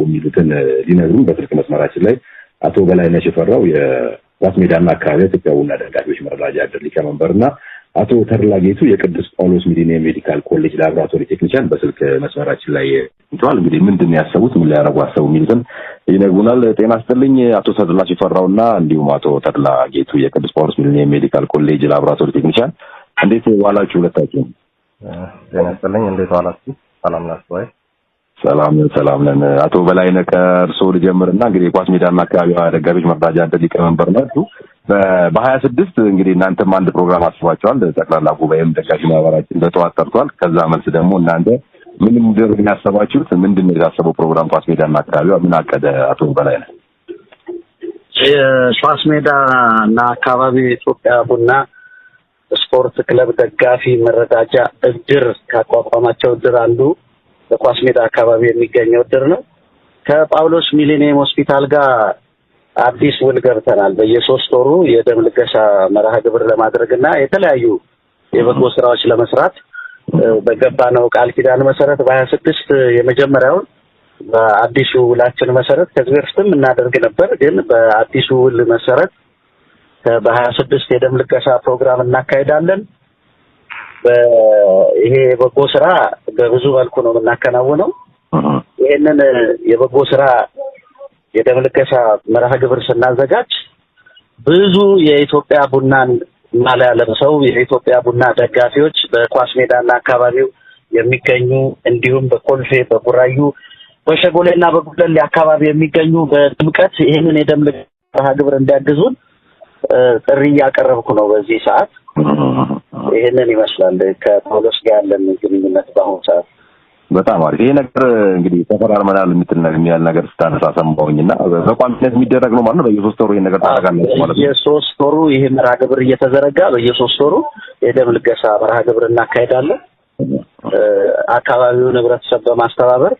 የሚሉትን ሊነግሩን በስልክ መስመራችን ላይ አቶ በላይነህ ሽፈራው የኳስ ሜዳና አካባቢ ኢትዮጵያ ቡና ደጋፊዎች መረዳጃ ድርጅት ሊቀመንበርና አቶ ተድላ ጌቱ የቅዱስ ጳውሎስ ሚሊኒየም ሜዲካል ኮሌጅ ላቦራቶሪ ቴክኒሻን በስልክ መስመራችን ላይ እንቷል። እንግዲህ ምንድነው ያሰቡት ምን ሊያረጉ አሰቡ የሚሉትን ይነግሩናል። ጤና ይስጥልኝ አቶ ተድላ ሽፈራውና እንዲሁም አቶ ተድላ ጌቱ የቅዱስ ጳውሎስ ሚሊኒየም ሜዲካል ኮሌጅ ላቦራቶሪ ቴክኒሻን እንዴት ዋላችሁ ሁለታችሁ? ጤና ይስጥልኝ እንዴት ዋላችሁ? ሰላም ናችሁ ወይ? ሰላም ነን። አቶ በላይነህ ከእርሶ ልጀምርና እንግዲህ የኳስ ሜዳና አካባቢ ደጋፊዎች መረዳጃ ድርጅት ሊቀመንበር ናችሁ። በ26 እንግዲህ እናንተም አንድ ፕሮግራም አስባችኋል። ጠቅላላ ጉባኤም ደጋፊ ማህበራችን በጠዋት ጠርቷል። ከዛ መልስ ደግሞ እናንተ ምን እንደምን ያሰባችሁት ምንድነው የታሰበው ፕሮግራም ኳስ ሜዳና አካባቢው ምን አቀደ? አቶ በላይነህ ኳስ ሜዳና አካባቢ ኢትዮጵያ ቡና ስፖርት ክለብ ደጋፊ መረዳጃ እድር ካቋቋማቸው እድር አንዱ በኳስ ሜዳ አካባቢ የሚገኘው እድር ነው። ከጳውሎስ ሚሊኒየም ሆስፒታል ጋር አዲስ ውል ገብተናል። በየ3 ወሩ የደም ልገሳ መርሃ ግብር ለማድረግና የተለያዩ የበጎ ስራዎች ለመስራት በገባነው ቃል ኪዳን መሰረት በ26 የመጀመሪያውን በአዲሱ ውላችን መሰረት ከዚህ በፊትም እናደርግ ነበር፣ ግን በአዲሱ ውል መሰረት በ26 የደም ልገሳ ፕሮግራም እናካሄዳለን። ይሄ የበጎ ስራ በብዙ መልኩ ነው የምናከናውነው። ይሄንን የበጎ ስራ የደም ልገሳ መርሃ ግብር ስናዘጋጅ ብዙ የኢትዮጵያ ቡናን ማሊያ ለብሰው የኢትዮጵያ ቡና ደጋፊዎች በኳስ ሜዳና አካባቢው የሚገኙ እንዲሁም በኮልፌ፣ በቡራዩ፣ በሸጎሌና በጉለሌ አካባቢ የሚገኙ በድምቀት ይሄንን የደም ልገሳ መርሃ ግብር እንዲያግዙን ጥሪ እያቀረብኩ ነው በዚህ ሰዓት። ይሄንን ይመስላል ከጳውሎስ ጋር ያለን ግንኙነት በአሁኑ ሰዓት። በጣም አሪፍ። ይሄ ነገር እንግዲህ ተፈራርመናል የሚል ነገር ስታነሳ ሰማሁኝና በቋሚነት የሚደረግ ነው ማለት ነው። በየ3 ወሩ ይሄን ነገር ታደርጋላችሁ ማለት ነው? በየ3 ወሩ ይሄ መርሃ ግብር እየተዘረጋ በየ3 ወሩ የደም ልገሳ መርሃ ግብር እናካሄዳለን። አካባቢውን ህብረተሰብ በማስተባበር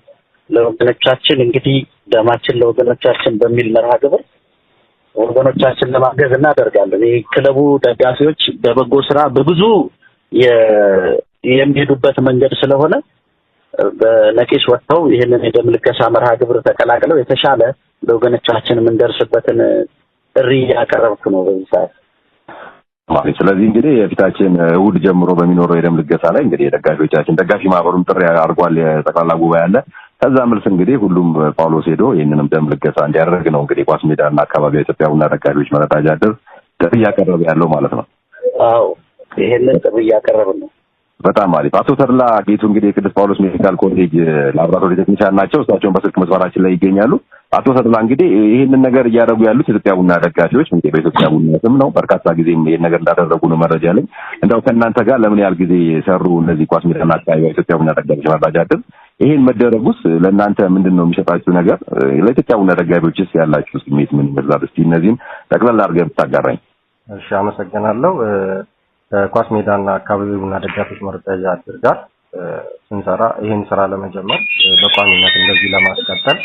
ለወገኖቻችን እንግዲህ ደማችን ለወገኖቻችን በሚል መርሃ ግብር ወገኖቻችን ለማገዝ እናደርጋለን። ይሄ ክለቡ ደጋፊዎች በበጎ ስራ በብዙ የሚሄዱበት መንገድ ስለሆነ በነቂስ ወጥተው ይሄንን የደም ልገሳ መርሃ ግብር ተቀላቅለው የተሻለ ለወገኖቻችን የምንደርስበትን ጥሪ ያቀረብኩ ነው በዚህ ሰዓት። ስለዚህ እንግዲህ የፊታችን እሑድ ጀምሮ በሚኖረው የደም ልገሳ ላይ እንግዲህ ደጋፊዎቻችን ደጋፊ ማህበሩን ጥሪ አድርጓል። የጠቅላላ ጉባኤ አለ። ከዛ መልስ እንግዲህ ሁሉም ጳውሎስ ሄዶ ይሄንንም ደም ልገሳ እንዲያደርግ ነው እንግዲህ ኳስ ሜዳና አካባቢ የኢትዮጵያ ቡና ደጋፊዎች መረዳጃ ድርጅት ጥሪ እያቀረበ ያለው ማለት ነው። አዎ ይሄንን ጥሪ እያቀረበ ነው። በጣም አሪፍ። አቶ ተድላ ጌቱ እንግዲህ የቅዱስ ጳውሎስ ሜዲካል ኮሌጅ ላቦራቶሪ ቴክኒሻን ናቸው። እሳቸውን በስልክ መስመራችን ላይ ይገኛሉ። አቶ ተድላ እንግዲህ ይሄንን ነገር እያደረጉ ያሉት የኢትዮጵያ ቡና ደጋፊዎች እንግዲህ በኢትዮጵያ ቡና ስም ነው። በርካታ ጊዜም ይሄን ነገር እንዳደረጉ ነው መረጃ ያለኝ። እንደው ከእናንተ ጋር ለምን ያህል ጊዜ ሰሩ እነዚህ ኳስ ሜዳና አካባቢ የኢትዮጵያ ቡና ደጋፊዎች መረዳጃ ድርጅት? ይሄን መደረጉስ ለእናንተ ምንድነው የሚሰጣችሁ ነገር? ለኢትዮጵያ ቡና ደጋፊዎችስ ያላችሁ ስሜት ምን ይመስላል? እስቲ እነዚህን ጠቅላላ አድርገህ ብታጋራኝ። እሺ፣ አመሰግናለሁ። ኳስ ሜዳና አካባቢ ቡና ደጋፊዎች መረዳጃ ድርጅት ጋር ስንሰራ ይሄን ስራ ለመጀመር በቋሚነት እንደዚህ ለማስቀጠል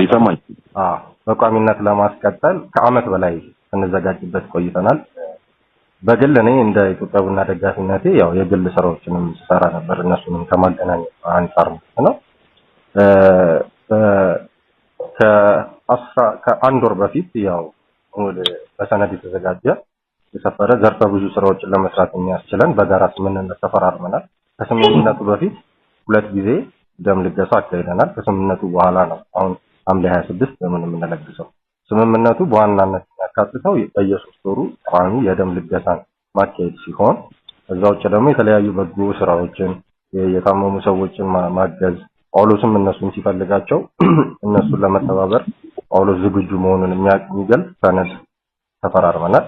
ይሰማኝ? በቋሚነት ለማስቀጠል ከአመት በላይ ስንዘጋጅበት ቆይተናል። በግል እኔ እንደ ኢትዮጵያ ቡና ደጋፊነቴ ያው የግል ስራዎችንም ሰራ ነበር፣ እነሱንም ከማገናኘት አንፃር ነው። ከአንድ ወር በፊት ያው በሰነድ የተዘጋጀ የሰፈረ ዘርፈ ብዙ ስራዎችን ለመስራት የሚያስችለን በጋራ ስምምነት ተፈራርመናል። ከስምምነቱ በፊት 2 ጊዜ ደም ልገሳ አካሂደናል። ከስምምነቱ በኋላ ነው አሁን ሐምሌ 26 የምንለግሰው። ስምምነቱ በዋናነት የሚያካትተው በየ3 ወሩ ቋሚ የደም ልገሳን ማካሄድ ሲሆን ከዛ ውጭ ደግሞ የተለያዩ በጎ ስራዎችን የታመሙ ሰዎችን ማገዝ፣ ጳውሎስም እነሱን ሲፈልጋቸው እነሱን ለመተባበር ጳውሎስ ዝግጁ መሆኑን የሚገልጽ ሰነድ ተፈራርመናል።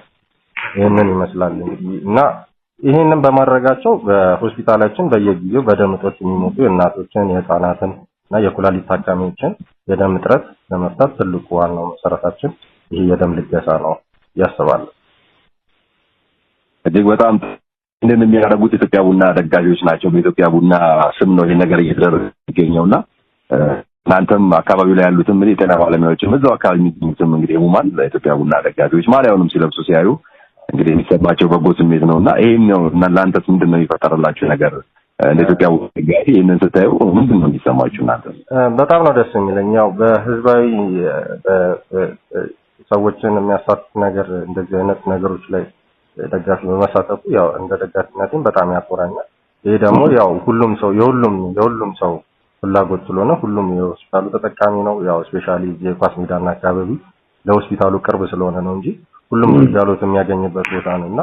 ይሄንን ይመስላል እንግዲህ እና ይሄንን በማድረጋቸው በሆስፒታላችን በየጊዜው በደም እጥረት የሚሞቱ የእናቶችን፣ የህፃናትን እና የኩላሊት ታካሚዎችን የደም እጥረት ለመፍታት ትልቁ ዋናው መሰረታችን ይሄ የደም ልገሳ ነው ያስባል። እጅግ በጣም እንደምን የሚያደርጉት ኢትዮጵያ ቡና ደጋፊዎች ናቸው። በኢትዮጵያ ቡና ስም ነው ይሄ ነገር እየተደረገ የሚገኘውና እናንተም አካባቢው ላይ ያሉትም የጤና ባለሙያዎችም እዛው አካባቢ የሚገኙትም እንግዲህ ሁማን ለኢትዮጵያ ቡና ደጋፊዎች ማሊያውንም ሲለብሱ ሲያዩ እንግዲህ የሚሰማቸው በጎ ስሜት ነውና ይሄን ነው እና ለአንተስ ምንድነው የሚፈጠርላችሁ ነገር? እንደ ኢትዮጵያ ደጋፊ ይሄንን ስታዩ ምንድን ነው የሚሰማችሁ እናንተ? በጣም ነው ደስ የሚለኝ። ያው በህዝባዊ ሰዎችን የሚያሳትፍ ነገር እንደዚህ አይነት ነገሮች ላይ ደጋፊ በመሳተፉ ያው እንደ ደጋፊነትም በጣም ያኮራኛል። ይሄ ደግሞ ያው ሁሉም ሰው የሁሉም ሰው ፍላጎት ስለሆነ ሁሉም የሆስፒታሉ ተጠቃሚ ነው። ያው ስፔሻሊ የኳስ ሜዳና አካባቢ ለሆስፒታሉ ቅርብ ስለሆነ ነው እንጂ ሁሉም ግልጋሎት የሚያገኝበት ቦታ ነውና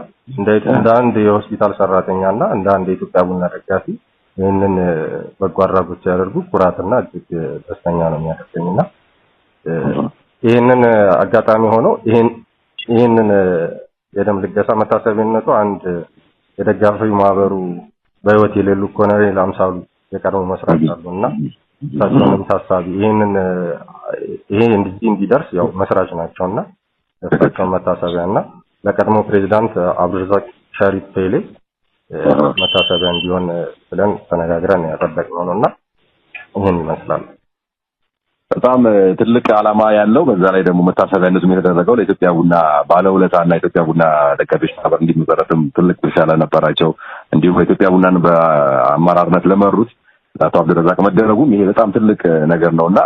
እንደ አንድ የሆስፒታል ሰራተኛና እንደ አንድ የኢትዮጵያ ቡና ደጋፊ ይሄንን በጎ አድራጎት ሲያደርጉ ኩራትና እጅግ ደስተኛ ነው የሚያደርገኝና ይሄንን አጋጣሚ ሆኖ ይሄንን የደም ልገሳ መታሰቢያነቱ አንድ የደጋፊ ማህበሩ በህይወት የሌሉ ኮሎኔል አምሳሉ የቀድሞ መስራች አሉና ታሳቢም ታሳቢ ይሄ እንዲደርስ ያው መስራች ናቸውና እሳቸው መታሰቢያና ለቀድሞ ፕሬዝዳንት አብዱልረዛቅ ሸሪፍ ፔሌ መታሰቢያ እንዲሆን ብለን ተነጋግረን ያጠበቅነው ነውና ይሄን ይመስላል። በጣም ትልቅ ዓላማ ያለው በዛ ላይ ደግሞ መታሰቢያነቱ የተደረገው ለኢትዮጵያ ቡና ባለውለታና ኢትዮጵያ ቡና ደጋፊዎች ማህበር እንዲመሰረትም ትልቅ ድርሻ ነበራቸው። እንዲሁም ኢትዮጵያ ቡናን በአመራርነት ለመሩት አቶ አብዱልረዛቅ መደረጉም ይሄ በጣም ትልቅ ነገር ነውና